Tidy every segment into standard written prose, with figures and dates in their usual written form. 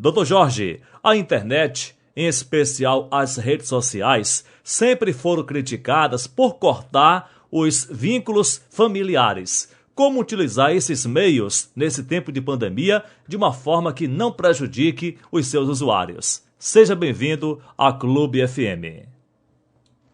Dr. Jorge, a internet, em especial as redes sociais, sempre foram criticadas por cortar os vínculos familiares. Como utilizar esses meios nesse tempo de pandemia de uma forma que não prejudique os seus usuários? Seja bem-vindo à Clube FM.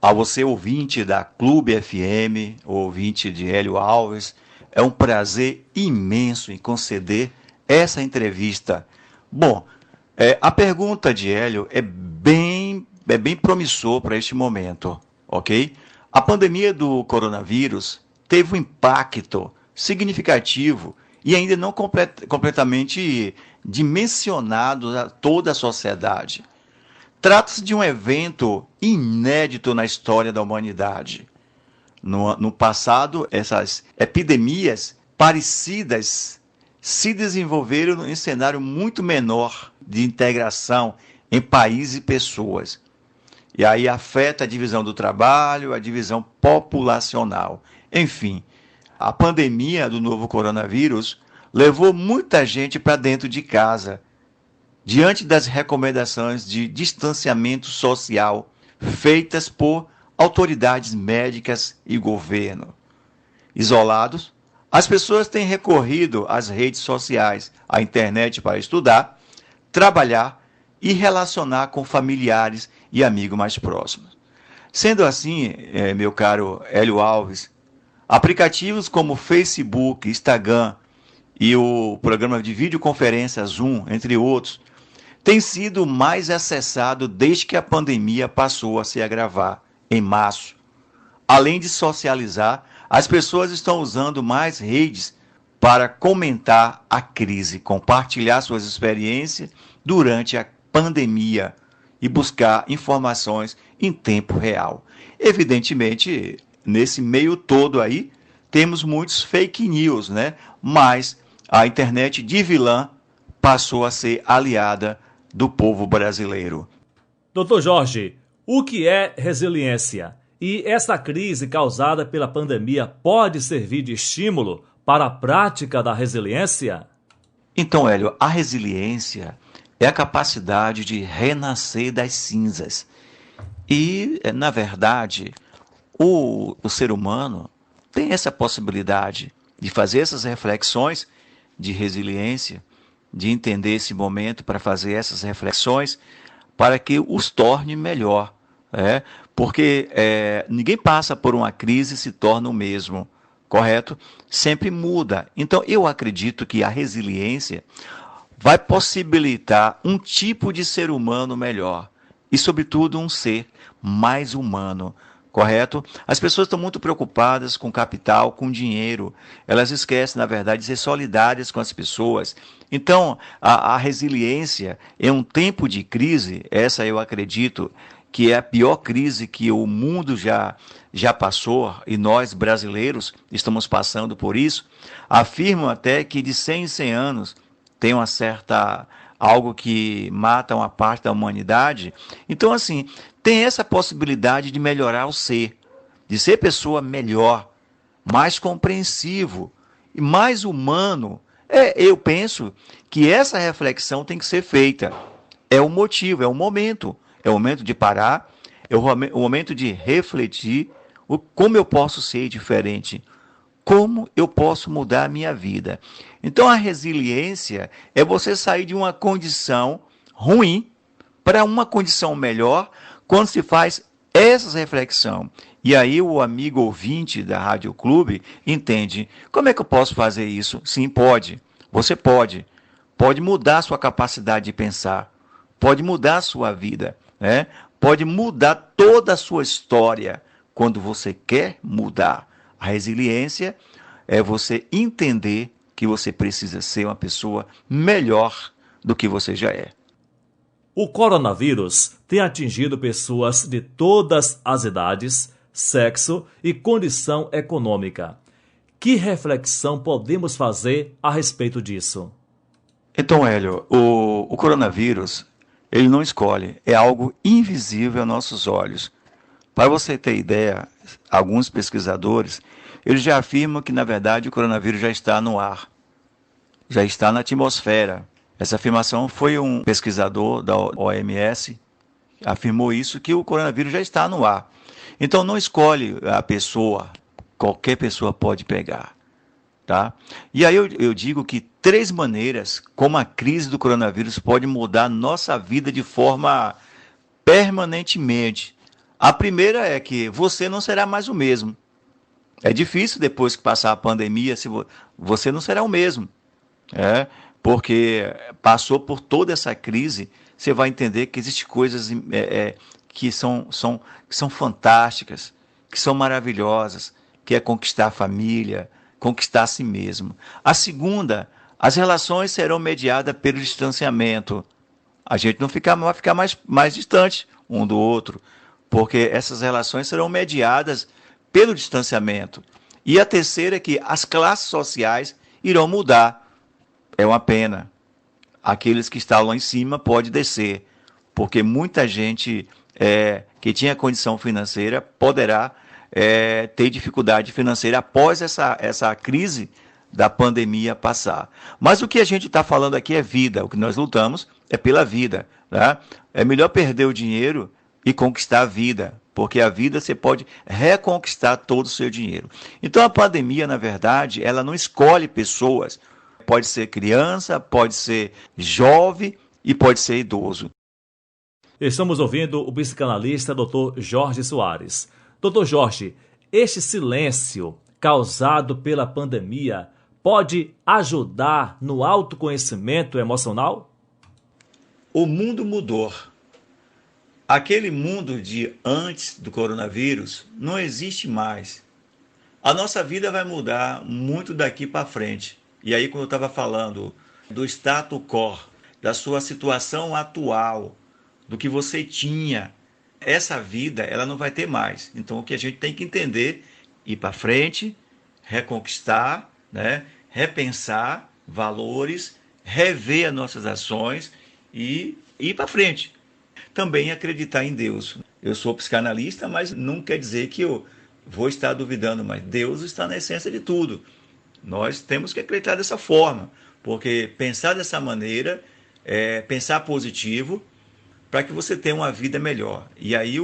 A você, ouvinte da Clube FM, ouvinte de Hélio Alves, é um prazer imenso em conceder essa entrevista. Bom, a pergunta de Hélio é bem promissor para este momento, ok? A pandemia do coronavírus teve um impacto significativo e ainda não completamente dimensionado a toda a sociedade. Trata-se de um evento inédito na história da humanidade. No passado, essas epidemias parecidas se desenvolveram em cenário muito menor de integração em países e pessoas. E aí afeta a divisão do trabalho, a divisão populacional. Enfim, a pandemia do novo coronavírus levou muita gente para dentro de casa, diante das recomendações de distanciamento social feitas por autoridades médicas e governo. Isolados, as pessoas têm recorrido às redes sociais, à internet para estudar, trabalhar e relacionar com familiares e amigos mais próximos. Sendo assim, meu caro Hélio Alves, aplicativos como Facebook, Instagram e o programa de videoconferência Zoom, entre outros, têm sido mais acessado desde que a pandemia passou a se agravar, em março. Além de socializar, as pessoas estão usando mais redes para comentar a crise, compartilhar suas experiências durante a pandemia e buscar informações em tempo real. Evidentemente, nesse meio todo aí, temos muitos fake news, né? Mas a internet de vilã passou a ser aliada do povo brasileiro. Dr. Jorge, o que é resiliência? E essa crise causada pela pandemia pode servir de estímulo para a prática da resiliência? Então, Hélio, a resiliência é a capacidade de renascer das cinzas. E, na verdade, o ser humano tem essa possibilidade de fazer essas reflexões de resiliência, de entender esse momento para fazer essas reflexões, para que os torne melhor. Porque ninguém passa por uma crise e se torna o mesmo, correto? Sempre muda. Então, eu acredito que a resiliência vai possibilitar um tipo de ser humano melhor e, sobretudo, um ser mais humano, correto? As pessoas estão muito preocupadas com capital, com dinheiro. Elas esquecem, na verdade, de ser solidárias com as pessoas. Então, a resiliência em um tempo de crise, essa eu acredito que é a pior crise que o mundo já passou, e nós brasileiros estamos passando por isso, afirmam até que de 100 em 100 anos tem algo que mata uma parte da humanidade. Então, assim, tem essa possibilidade de melhorar o ser, de ser pessoa melhor, mais compreensivo e mais humano. Eu penso que essa reflexão tem que ser feita. É o motivo, é o momento. É o momento de parar, é o momento de refletir como eu posso ser diferente, como eu posso mudar a minha vida. Então, a resiliência é você sair de uma condição ruim para uma condição melhor quando se faz essa reflexão. E aí o amigo ouvinte da Rádio Clube entende, como é que eu posso fazer isso? Sim, pode. Você pode. Pode mudar a sua capacidade de pensar, pode mudar a sua vida. Pode mudar toda a sua história quando você quer mudar. A resiliência é você entender que você precisa ser uma pessoa melhor do que você já é. O coronavírus tem atingido pessoas de todas as idades, sexo e condição econômica. Que reflexão podemos fazer a respeito disso? Então, Hélio, o coronavírus, ele não escolhe, é algo invisível aos nossos olhos. Para você ter ideia, alguns pesquisadores, eles já afirmam que, na verdade, o coronavírus já está no ar, já está na atmosfera. Essa afirmação foi um pesquisador da OMS, afirmou isso, que o coronavírus já está no ar. Então não escolhe a pessoa, qualquer pessoa pode pegar. Tá? E aí eu digo que 3 maneiras como a crise do coronavírus pode mudar nossa vida de forma permanentemente. A primeira é que você não será mais o mesmo. É difícil depois que passar a pandemia, se você não será o mesmo. Porque passou por toda essa crise, você vai entender que existem coisas que são fantásticas, que são maravilhosas, que é conquistar a família, conquistar a si mesmo. A segunda, as relações serão mediadas pelo distanciamento. A gente não vai ficar mais distante um do outro, porque essas relações serão mediadas pelo distanciamento. E a terceira é que as classes sociais irão mudar. É uma pena. Aqueles que estão lá em cima podem descer, porque muita gente que tinha condição financeira poderá ter dificuldade financeira após essa crise da pandemia passar. Mas o que a gente está falando aqui é vida. O que nós lutamos é pela vida. Tá? É melhor perder o dinheiro e conquistar a vida, porque a vida você pode reconquistar todo o seu dinheiro. Então a pandemia, na verdade, ela não escolhe pessoas. Pode ser criança, pode ser jovem e pode ser idoso. Estamos ouvindo o psicanalista Dr. Jorge Soares. Dr. Jorge, este silêncio causado pela pandemia pode ajudar no autoconhecimento emocional? O mundo mudou. Aquele mundo de antes do coronavírus não existe mais. A nossa vida vai mudar muito daqui para frente. E aí, quando eu estava falando do status quo, da sua situação atual, do que você tinha, essa vida ela não vai ter mais. Então, o que a gente tem que entender, ir para frente, reconquistar, né? Repensar valores, rever as nossas ações e ir para frente. Também acreditar em Deus. Eu sou psicanalista, mas não quer dizer que eu vou estar duvidando, mas Deus está na essência de tudo. Nós temos que acreditar dessa forma, porque pensar dessa maneira é pensar positivo para que você tenha uma vida melhor. E aí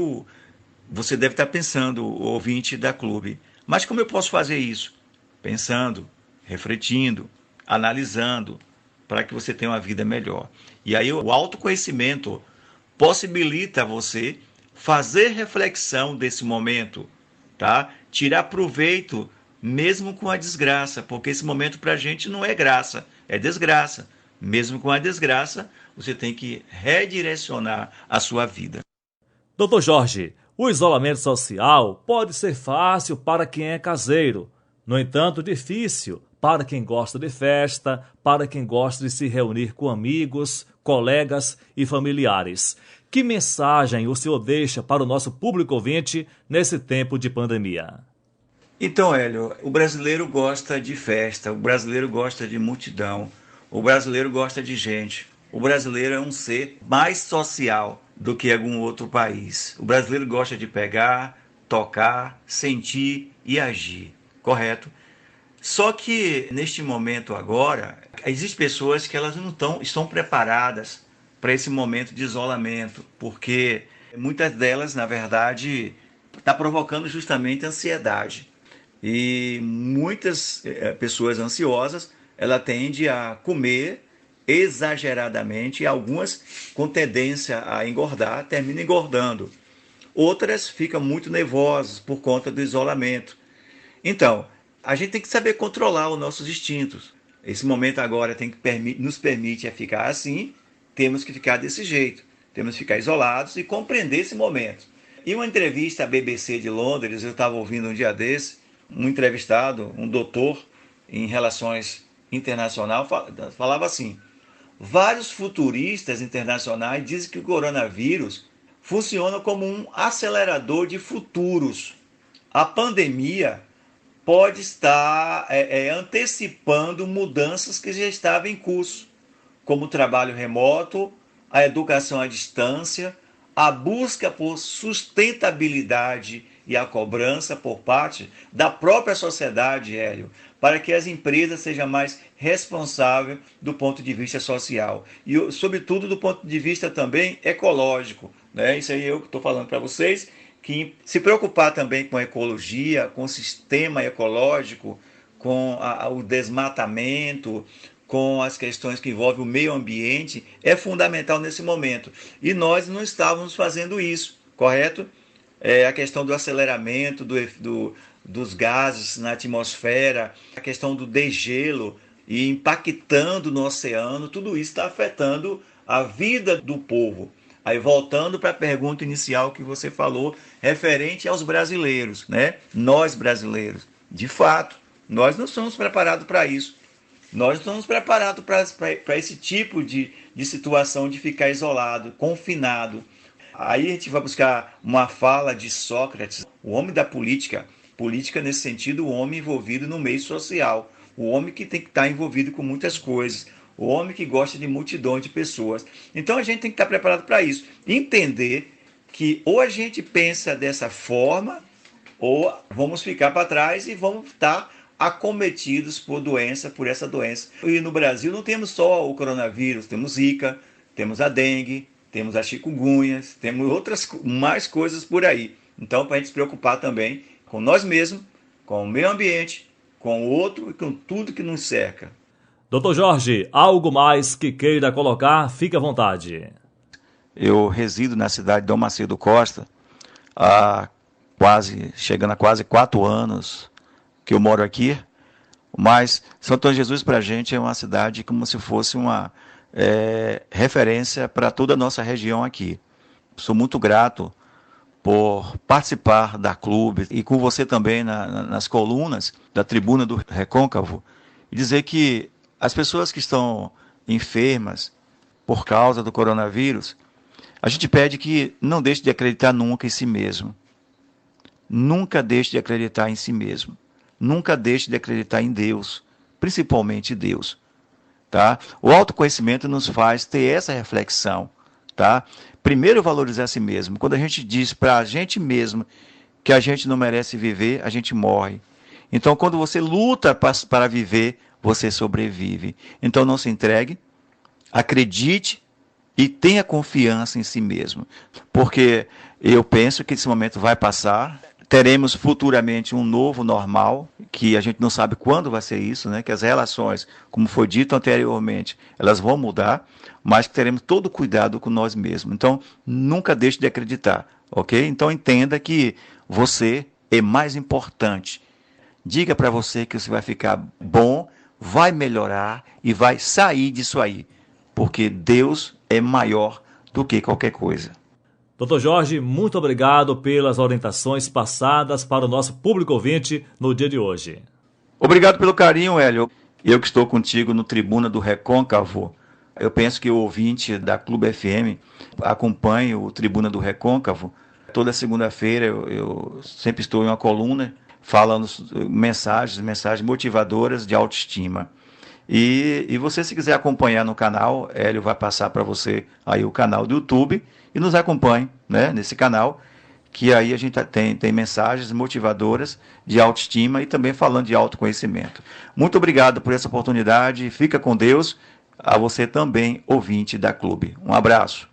você deve estar pensando, o ouvinte da Clube, mas como eu posso fazer isso? Pensando, refletindo, analisando, para que você tenha uma vida melhor. E aí o autoconhecimento possibilita você fazer reflexão desse momento, tá? Tirar proveito mesmo com a desgraça, porque esse momento para a gente não é graça, é desgraça. Mesmo com a desgraça, você tem que redirecionar a sua vida. Dr. Jorge, o isolamento social pode ser fácil para quem é caseiro, no entanto, difícil para quem gosta de festa, para quem gosta de se reunir com amigos, colegas e familiares. Que mensagem o senhor deixa para o nosso público ouvinte nesse tempo de pandemia? Então, Hélio, o brasileiro gosta de festa, o brasileiro gosta de multidão, o brasileiro gosta de gente. O brasileiro é um ser mais social do que algum outro país. O brasileiro gosta de pegar, tocar, sentir e agir, correto? Só que neste momento agora, existem pessoas que elas não estão preparadas para esse momento de isolamento, porque muitas delas, na verdade, está provocando justamente ansiedade. E muitas pessoas ansiosas, ela tende a comer exageradamente, e algumas com tendência a engordar, terminam engordando. Outras ficam muito nervosas por conta do isolamento. Então, a gente tem que saber controlar os nossos instintos. Esse momento agora nos permite ficar assim, temos que ficar desse jeito. Temos que ficar isolados e compreender esse momento. Em uma entrevista à BBC de Londres, eu estava ouvindo um dia desse, um entrevistado, um doutor em relações internacionais, falava assim: vários futuristas internacionais dizem que o coronavírus funciona como um acelerador de futuros. A pandemia pode estar antecipando mudanças que já estavam em curso, como o trabalho remoto, a educação à distância, a busca por sustentabilidade e a cobrança por parte da própria sociedade, Hélio, para que as empresas sejam mais responsáveis do ponto de vista social e, sobretudo, do ponto de vista também ecológico, né? Isso aí eu estou falando para vocês, que se preocupar também com a ecologia, com o sistema ecológico, com o desmatamento, com as questões que envolvem o meio ambiente, é fundamental nesse momento. E nós não estávamos fazendo isso, correto? A questão do aceleramento dos gases na atmosfera, a questão do degelo e impactando no oceano, tudo isso está afetando a vida do povo. Aí voltando para a pergunta inicial que você falou, referente aos brasileiros, né? Nós brasileiros, de fato, nós não somos preparados para isso. Nós não estamos preparados para esse tipo de situação de ficar isolado, confinado. Aí a gente vai buscar uma fala de Sócrates, o homem da política. Política nesse sentido, o homem envolvido no meio social. O homem que tem que estar envolvido com muitas coisas. O homem que gosta de multidões de pessoas. Então a gente tem que estar preparado para isso. Entender que ou a gente pensa dessa forma, ou vamos ficar para trás e vamos estar acometidos por essa doença. E no Brasil não temos só o coronavírus, temos Zika, temos a dengue, temos a chikungunya, temos outras mais coisas por aí. Então, para a gente se preocupar também com nós mesmos, com o meio ambiente, com o outro e com tudo que nos cerca. Dr. Jorge, algo mais que queira colocar, fique à vontade. Eu resido na cidade de Dom Macedo Costa, chegando a quase 4 anos que eu moro aqui, mas São Antônio de Jesus para a gente é uma cidade como se fosse uma referência para toda a nossa região aqui. Sou muito grato por participar da clube e com você também nas colunas da Tribuna do Recôncavo, e dizer que as pessoas que estão enfermas por causa do coronavírus, a gente pede que não deixe de acreditar nunca em si mesmo. Nunca deixe de acreditar em si mesmo. Nunca deixe de acreditar em Deus, principalmente Deus. Tá? O autoconhecimento nos faz ter essa reflexão. Tá? Primeiro, valorizar a si mesmo. Quando a gente diz para a gente mesmo que a gente não merece viver, a gente morre. Então, quando você luta para viver, você sobrevive. Então, não se entregue, acredite e tenha confiança em si mesmo. Porque eu penso que esse momento vai passar. Teremos futuramente um novo normal, que a gente não sabe quando vai ser isso, né? Que as relações, como foi dito anteriormente, elas vão mudar, mas que teremos todo cuidado com nós mesmos. Então, nunca deixe de acreditar, ok? Então, entenda que você é mais importante. Diga para você que você vai ficar bom, vai melhorar e vai sair disso aí, porque Deus é maior do que qualquer coisa. Dr. Jorge, muito obrigado pelas orientações passadas para o nosso público ouvinte no dia de hoje. Obrigado pelo carinho, Hélio. Eu que estou contigo no Tribuna do Recôncavo, eu penso que o ouvinte da Clube FM acompanha o Tribuna do Recôncavo. Toda segunda-feira eu sempre estou em uma coluna falando mensagens motivadoras de autoestima. E você, se quiser acompanhar no canal, Hélio vai passar para você aí o canal do YouTube e nos acompanhe, né, nesse canal, que aí a gente tem mensagens motivadoras de autoestima e também falando de autoconhecimento. Muito obrigado por essa oportunidade, fica com Deus, a você também, ouvinte da Clube. Um abraço.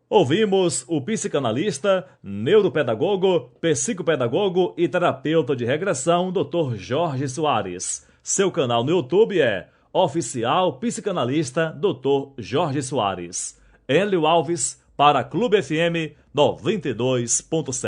Ouvimos o psicanalista, neuropedagogo, psicopedagogo e terapeuta de regressão, Dr. Jorge Soares. Seu canal no YouTube é Oficial Psicanalista Dr. Jorge Soares. Hélio Alves para a Clube FM 92.7.